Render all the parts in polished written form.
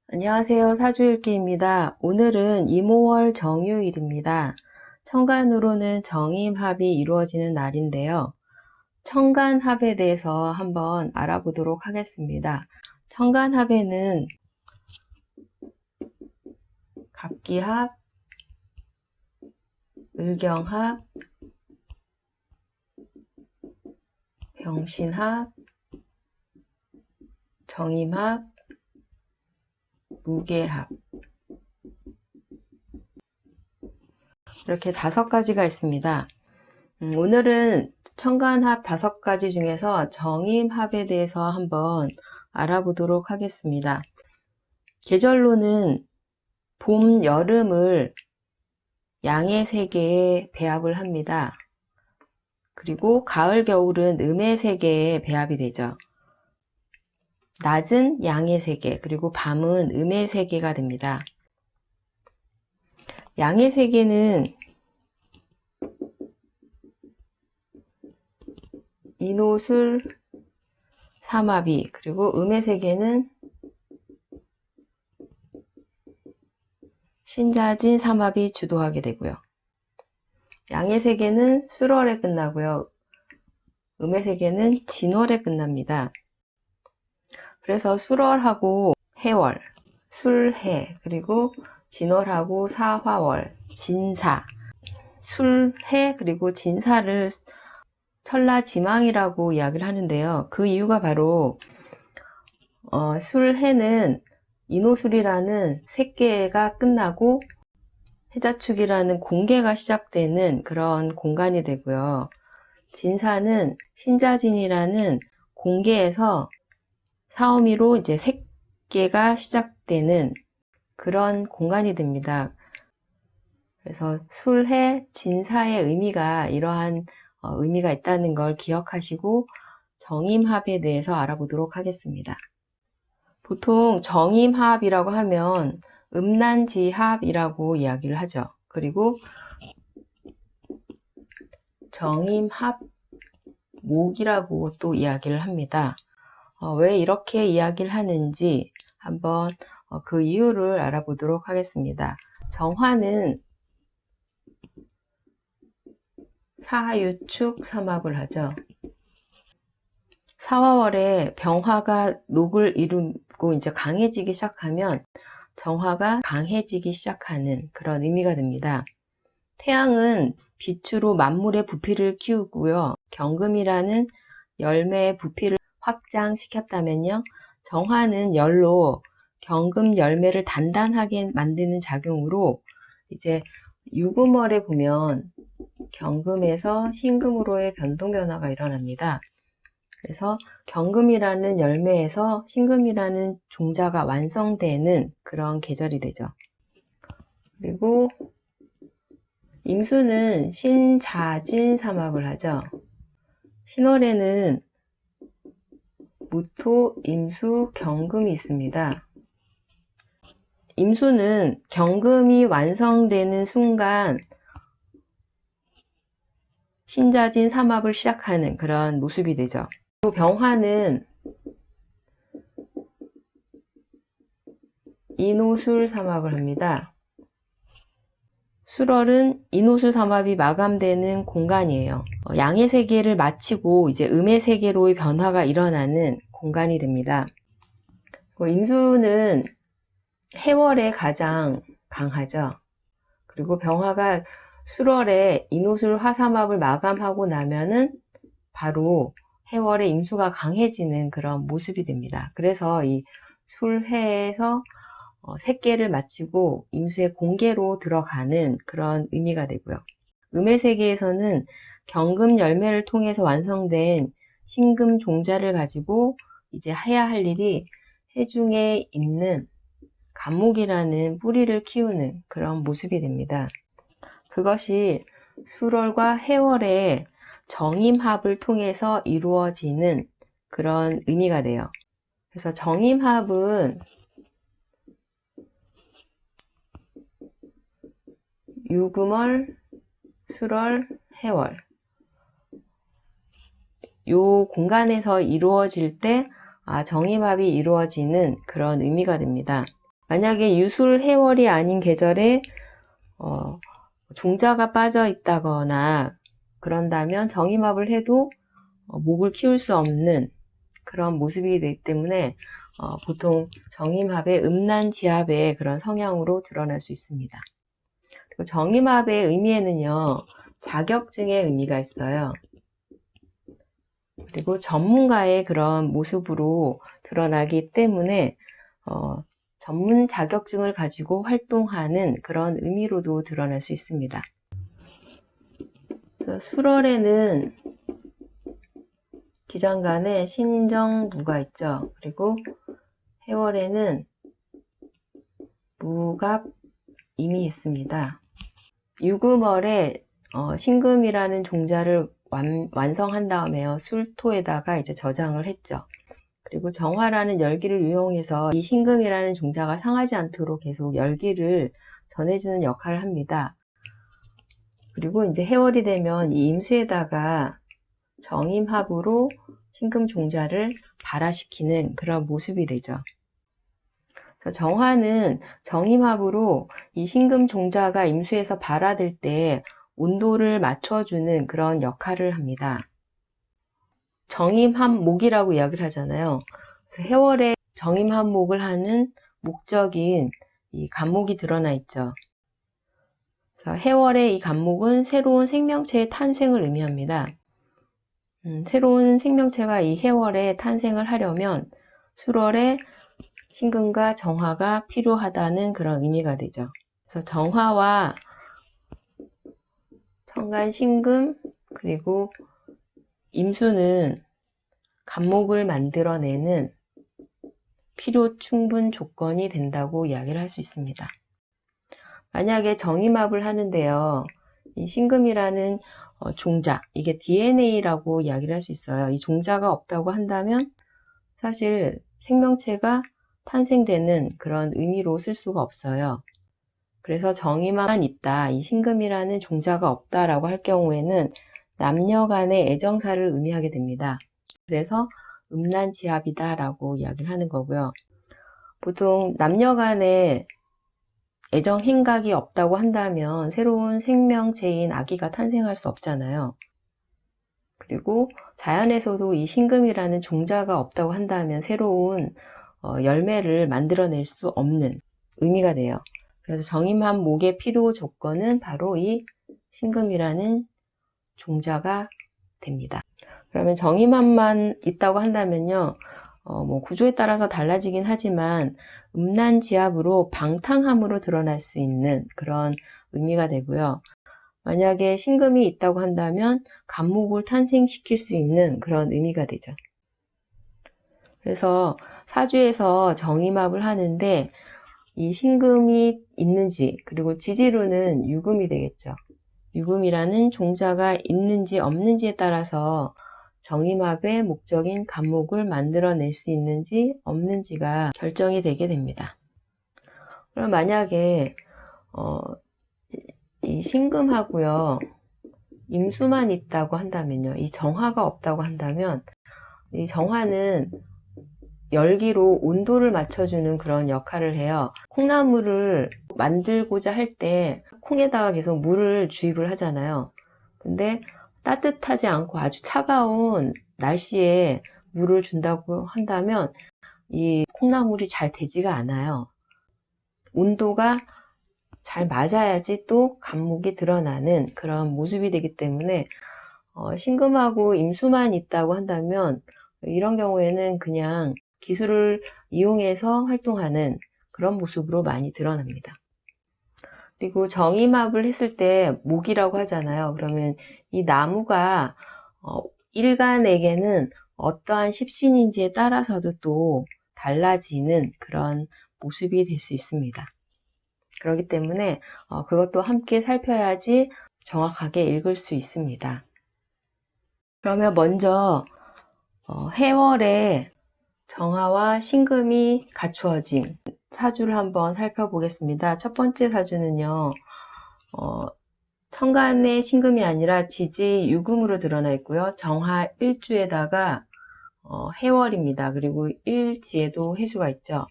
안녕하세요. 사주일기입니다. 오늘은 이모월 정유일입니다. 천간으로는 정임합이 이루어지는 날인데요. 천간합에 대해서 한번 알아보도록 하겠습니다. 천간합에는 갑기합, 을경합, 병신합, 정임합, 무게합 이렇게 5가지가 있습니다. 오늘은 천간합 5가지 중에서 정임합에 대해서 한번 알아보도록 하겠습니다. 계절로는 봄, 여름을 양의 세계에 배합을 합니다. 그리고 가을, 겨울은 음의 세계에 배합이 되죠. 낮은 양의 세계, 그리고 밤은 음의 세계가 됩니다. 양의 세계는 인오술, 삼합이, 그리고 음의 세계는 신자진, 삼합이 주도하게 되고요. 양의 세계는 술월에 끝나고요. 음의 세계는 진월에 끝납니다. 그래서 술월하고 해월, 술해, 그리고 진월하고 사화월, 진사, 술해 그리고 진사를 천라지망이라고 이야기를 하는데요. 그 이유가 바로 술해는 인오술이라는 색계가 끝나고 해자축이라는 공계가 시작되는 그런 공간이 되고요. 진사는 신자진이라는 공계에서 사오미로 이제 색계가 시작되는 그런 공간이 됩니다. 그래서 술해, 진사의 의미가 이러한 의미가 있다는 걸 기억하시고 정임합에 대해서 알아보도록 하겠습니다. 보통 정임합이라고 하면 음란지합이라고 이야기를 하죠. 그리고 정임합목이라고 또 이야기를 합니다. 왜 이렇게 이야기를 하는지 한번 그 이유를 알아보도록 하겠습니다. 정화는 사유축 삼합을 하죠. 사화월에 병화가 녹을 이루고 이제 강해지기 시작하면 정화가 강해지기 시작하는 그런 의미가 됩니다. 태양은 빛으로 만물의 부피를 키우고요. 경금이라는 열매의 부피를 확장시켰다면요. 정화는 열로 경금 열매를 단단하게 만드는 작용으로 이제 유금월에 보면 경금에서 신금으로의 변동 변화가 일어납니다. 그래서 경금이라는 열매에서 신금이라는 종자가 완성되는 그런 계절이 되죠. 그리고 임수는 신자진 삼합을 하죠. 신월에는 무토, 임수, 경금이 있습니다. 임수는 경금이 완성되는 순간 신자진 삼합을 시작하는 그런 모습이 되죠. 그리고 병화는 인오술 삼합을 합니다. 술월은 인오술 삼합이 마감되는 공간이에요. 양의 세계를 마치고 이제 음의 세계로의 변화가 일어나는 공간이 됩니다. 임수는 해월에 가장 강하죠. 그리고 병화가 술월에 인오술 화삼합을 마감하고 나면은 바로 해월에 임수가 강해지는 그런 모습이 됩니다. 그래서 이 술해에서 색계를 마치고 임수의 공계로 들어가는 그런 의미가 되고요. 음의 세계에서는 경금 열매를 통해서 완성된 신금 종자를 가지고 이제 해야 할 일이 해중에 있는 간목이라는 뿌리를 키우는 그런 모습이 됩니다. 그것이 술월과 해월의 정임합을 통해서 이루어지는 그런 의미가 돼요. 그래서 정임합은 유금월, 술월, 해월 요 공간에서 이루어질 때 정임합이 이루어지는 그런 의미가 됩니다. 만약에 유술 해월이 아닌 계절에 종자가 빠져 있다거나 그런다면 정임합을 해도 목을 키울 수 없는 그런 모습이 되기 때문에 보통 정임합의 음란지합의 그런 성향으로 드러날 수 있습니다. 그리고 정임합의 의미에는요, 자격증의 의미가 있어요. 그리고 전문가의 그런 모습으로 드러나기 때문에 전문 자격증을 가지고 활동하는 그런 의미로도 드러날 수 있습니다. 술월에는 기장간에 신정무가 있죠. 그리고 해월에는 무갑임이 있습니다. 유금월에 신금이라는 종자를 완성한 다음에요. 술토에다가 이제 저장을 했죠. 그리고 정화라는 열기를 이용해서 이 신금이라는 종자가 상하지 않도록 계속 열기를 전해주는 역할을 합니다. 그리고 이제 해월이 되면 이 임수에다가 정임합으로 신금 종자를 발화시키는 그런 모습이 되죠. 그래서 정화는 정임합으로 이 신금 종자가 임수에서 발화될 때 온도를 맞춰주는 그런 역할을 합니다. 정임합목이라고 이야기를 하잖아요. 그래서 해월에 정임합목을 하는 목적인 이 간목이 드러나 있죠. 그래서 해월의 이 간목은 새로운 생명체의 탄생을 의미합니다. 새로운 생명체가 이 해월에 탄생을 하려면 술월에 신금과 정화가 필요하다는 그런 의미가 되죠. 그래서 정화와 천간 신금 그리고 임수는 간목을 만들어내는 필요 충분 조건이 된다고 이야기를 할 수 있습니다. 만약에 정임합을 하는데요, 이 신금이라는 종자, 이게 DNA라고 이야기를 할 수 있어요. 이 종자가 없다고 한다면 사실 생명체가 탄생되는 그런 의미로 쓸 수가 없어요. 그래서 정임합만 있다, 이 신금이라는 종자가 없다라고 할 경우에는 남녀 간의 애정사를 의미하게 됩니다. 그래서 음란지합이다라고 이야기를 하는 거고요. 보통 남녀 간의 애정 행각이 없다고 한다면 새로운 생명체인 아기가 탄생할 수 없잖아요. 그리고 자연에서도 이 신금이라는 종자가 없다고 한다면 새로운 열매를 만들어낼 수 없는 의미가 돼요. 그래서 정임합 목의 필요 조건은 바로 이 신금이라는 종자가 됩니다. 그러면 정임합만 있다고 한다면요, 구조에 따라서 달라지긴 하지만 음란지합으로 방탕함으로 드러날 수 있는 그런 의미가 되고요. 만약에 신금이 있다고 한다면 간목을 탄생시킬 수 있는 그런 의미가 되죠. 그래서 사주에서 정임합을 하는데 이 신금이 있는지, 그리고 지지로는 유금이 되겠죠. 유금이라는 종자가 있는지 없는지에 따라서 정임합의 목적인 간목을 만들어낼 수 있는지 없는지가 결정이 되게 됩니다. 그럼 만약에 이 신금하고요, 임수만 있다고 한다면요, 이 정화가 없다고 한다면 이 정화는 열기로 온도를 맞춰주는 그런 역할을 해요. 콩나물을 만들고자 할 때 콩에다가 계속 물을 주입을 하잖아요. 근데 따뜻하지 않고 아주 차가운 날씨에 물을 준다고 한다면 이 콩나물이 잘 되지가 않아요. 온도가 잘 맞아야지 또 간목이 드러나는 그런 모습이 되기 때문에 신금하고 임수만 있다고 한다면 이런 경우에는 그냥 기술을 이용해서 활동하는 그런 모습으로 많이 드러납니다. 그리고 정임합을 했을 때 목이라고 하잖아요. 그러면 이 나무가 일간에게는 어떠한 십신인지에 따라서도 또 달라지는 그런 모습이 될 수 있습니다. 그렇기 때문에 그것도 함께 살펴야지 정확하게 읽을 수 있습니다. 그러면 먼저 해월에 정화와 신금이 갖추어진 사주를 한번 살펴보겠습니다. 첫 번째 사주는요, 천간의 신금이 아니라 지지 유금으로 드러나 있고요. 정화 일주에다가 해월입니다. 그리고 일지에도 해수가 있죠.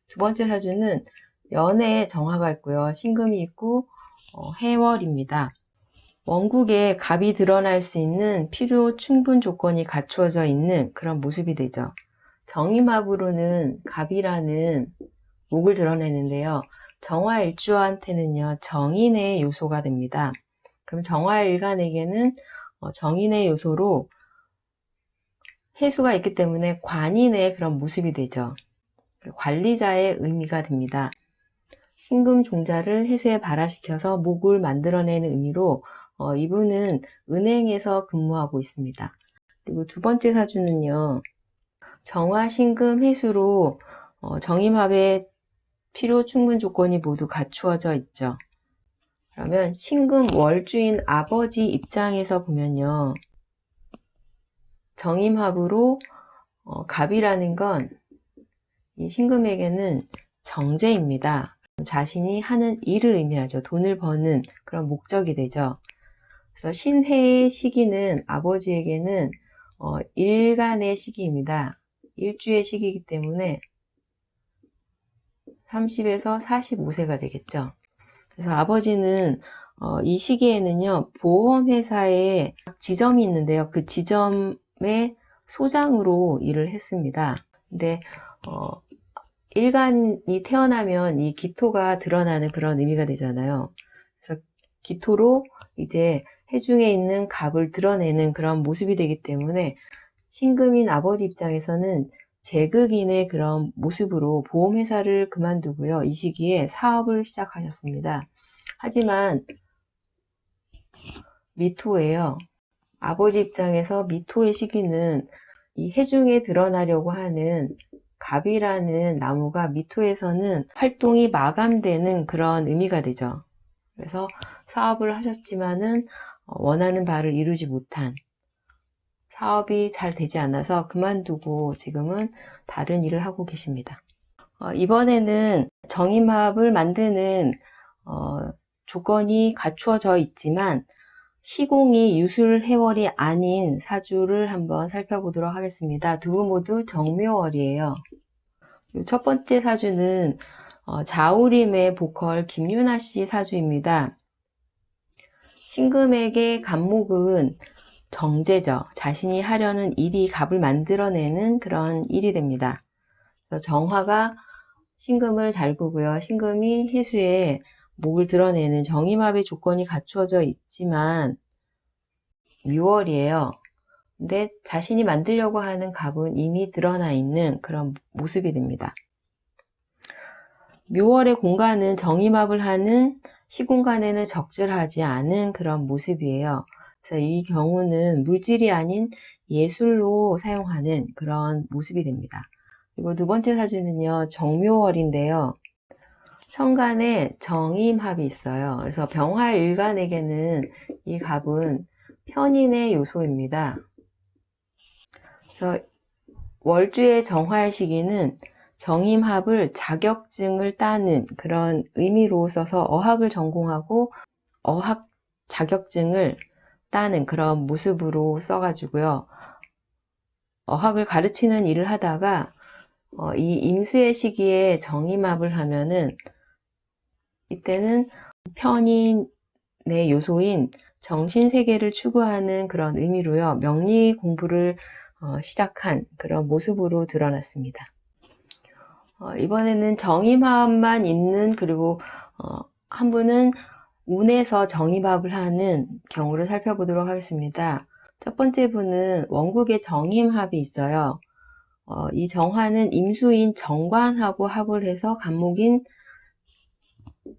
두 번째 사주는 연에 정화가 있고요. 신금이 있고 해월입니다. 원국에 갑이 드러날 수 있는 필요 충분 조건이 갖추어져 있는 그런 모습이 되죠. 정임합으로는 갑이라는 목을 드러내는데요. 정화일주한테는요, 정인의 요소가 됩니다. 그럼 정화일간에게는 정인의 요소로 해수가 있기 때문에 관인의 그런 모습이 되죠. 관리자의 의미가 됩니다. 신금 종자를 해수에 발화시켜서 목을 만들어내는 의미로 이분은 은행에서 근무하고 있습니다. 그리고 두 번째 사주는요, 정화, 신금, 해수로 정임합의 필요 충분 조건이 모두 갖추어져 있죠. 그러면 신금 월주인 아버지 입장에서 보면요, 정임합으로 갑이라는 건 이 신금에게는 정제입니다. 자신이 하는 일을 의미하죠. 돈을 버는 그런 목적이 되죠. 그래서 신해의 시기는 아버지에게는 일간의 시기입니다. 일주의 시기이기 때문에 30에서 45세가 되겠죠. 그래서 아버지는 이 시기에는요, 보험회사에 지점이 있는데요. 그 지점의 소장으로 일을 했습니다. 근데 일간이 태어나면 이 기토가 드러나는 그런 의미가 되잖아요. 그래서 기토로 이제 해중에 있는 갑을 드러내는 그런 모습이 되기 때문에 신금인 아버지 입장에서는 제극인의 그런 모습으로 보험회사를 그만두고요. 이 시기에 사업을 시작하셨습니다. 하지만 미토예요. 아버지 입장에서 미토의 시기는 이 해중에 드러나려고 하는 갑이라는 나무가 미토에서는 활동이 마감되는 그런 의미가 되죠. 그래서 사업을 하셨지만은 원하는 바를 이루지 못한, 사업이 잘 되지 않아서 그만두고 지금은 다른 일을 하고 계십니다. 이번에는 정임합을 만드는 조건이 갖추어져 있지만 시공이 유술해월이 아닌 사주를 한번 살펴보도록 하겠습니다. 두 분 모두 정묘월이에요. 첫 번째 사주는 자우림의 보컬 김유나 씨 사주입니다. 신금에게 갑목은 정제죠. 자신이 하려는 일이 갑을 만들어내는 그런 일이 됩니다. 그래서 정화가 신금을 달구고요. 신금이 해수에 목을 드러내는 정임합의 조건이 갖추어져 있지만 묘월이에요. 근데 자신이 만들려고 하는 갑은 이미 드러나 있는 그런 모습이 됩니다. 묘월의 공간은 정임합을 하는 시공간에는 적절하지 않은 그런 모습이에요. 그래서 이 경우는 물질이 아닌 예술로 사용하는 그런 모습이 됩니다. 그리고 두 번째 사주는요, 정묘월인데요. 천간에 정임합이 있어요. 그래서 병화일간에게는 이 갑은 편인의 요소입니다. 그래서 월주의 정화의 시기는 정임합을 자격증을 따는 그런 의미로 써서 어학을 전공하고 어학 자격증을 따는 그런 모습으로 써가지고요. 어학을 가르치는 일을 하다가 이 임수의 시기에 정임합을 하면은 이때는 편인의 요소인 정신세계를 추구하는 그런 의미로요. 명리 공부를 시작한 그런 모습으로 드러났습니다. 이번에는 정임합만 있는, 그리고 한 분은 운에서 정임합을 하는 경우를 살펴보도록 하겠습니다. 첫 번째 분은 원국에 정임합이 있어요. 이 정화는 임수인 정관하고 합을 해서 갑목인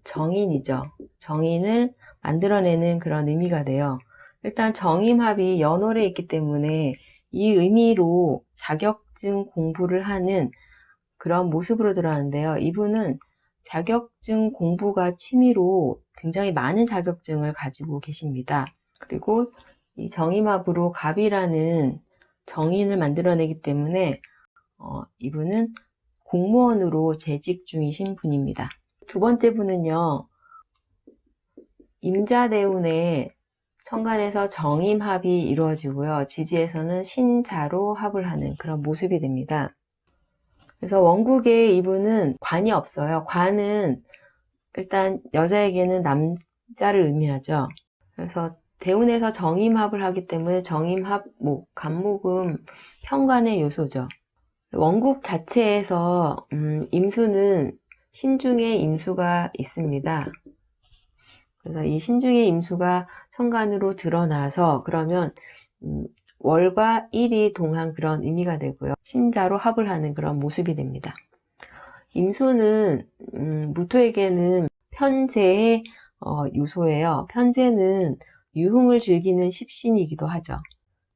정인이죠. 정인을 만들어내는 그런 의미가 돼요. 일단 정임합이 연월에 있기 때문에 이 의미로 자격증 공부를 하는 그런 모습으로 드러나는데요. 이분은 자격증 공부가 취미로 굉장히 많은 자격증을 가지고 계십니다. 그리고 이 정임합으로 갑이라는 정인을 만들어내기 때문에 이분은 공무원으로 재직 중이신 분입니다. 두 번째 분은요, 임자대운에 천간에서 정임합이 이루어지고요. 지지에서는 신자로 합을 하는 그런 모습이 됩니다. 그래서 원국의 이분은 관이 없어요. 관은 일단 여자에게는 남자를 의미하죠. 그래서 대운에서 정임합을 하기 때문에 정임합, 간목은 편관의 요소죠. 원국 자체에서 임수는 신중의 임수가 있습니다. 그래서 이 신중의 임수가 천간으로 드러나서 그러면 월과 일이 동한 그런 의미가 되고요. 신자로 합을 하는 그런 모습이 됩니다. 임수는 무토에게는 편재의 요소예요. 편재는 유흥을 즐기는 십신이기도 하죠.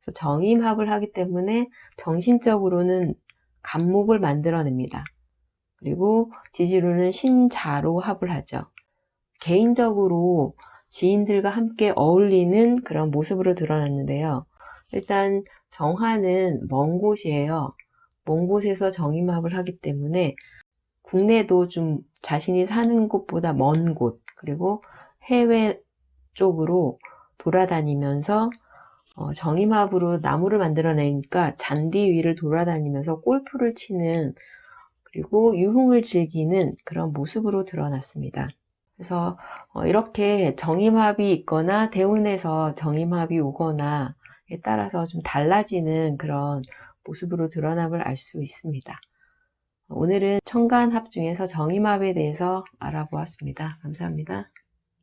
그래서 정임합을 하기 때문에 정신적으로는 간목을 만들어냅니다. 그리고 지지로는 신자로 합을 하죠. 개인적으로 지인들과 함께 어울리는 그런 모습으로 드러났는데요. 일단 정화는 먼 곳이에요. 먼 곳에서 정임합을 하기 때문에 국내도 좀 자신이 사는 곳보다 먼 곳, 그리고 해외 쪽으로 돌아다니면서 정임합으로 나무를 만들어내니까 잔디 위를 돌아다니면서 골프를 치는, 그리고 유흥을 즐기는 그런 모습으로 드러났습니다. 그래서 이렇게 정임합이 있거나 대운에서 정임합이 오거나에 따라서 좀 달라지는 그런 모습으로 드러남을 알 수 있습니다. 오늘은 천간합 중에서 정임합에 대해서 알아보았습니다. 감사합니다.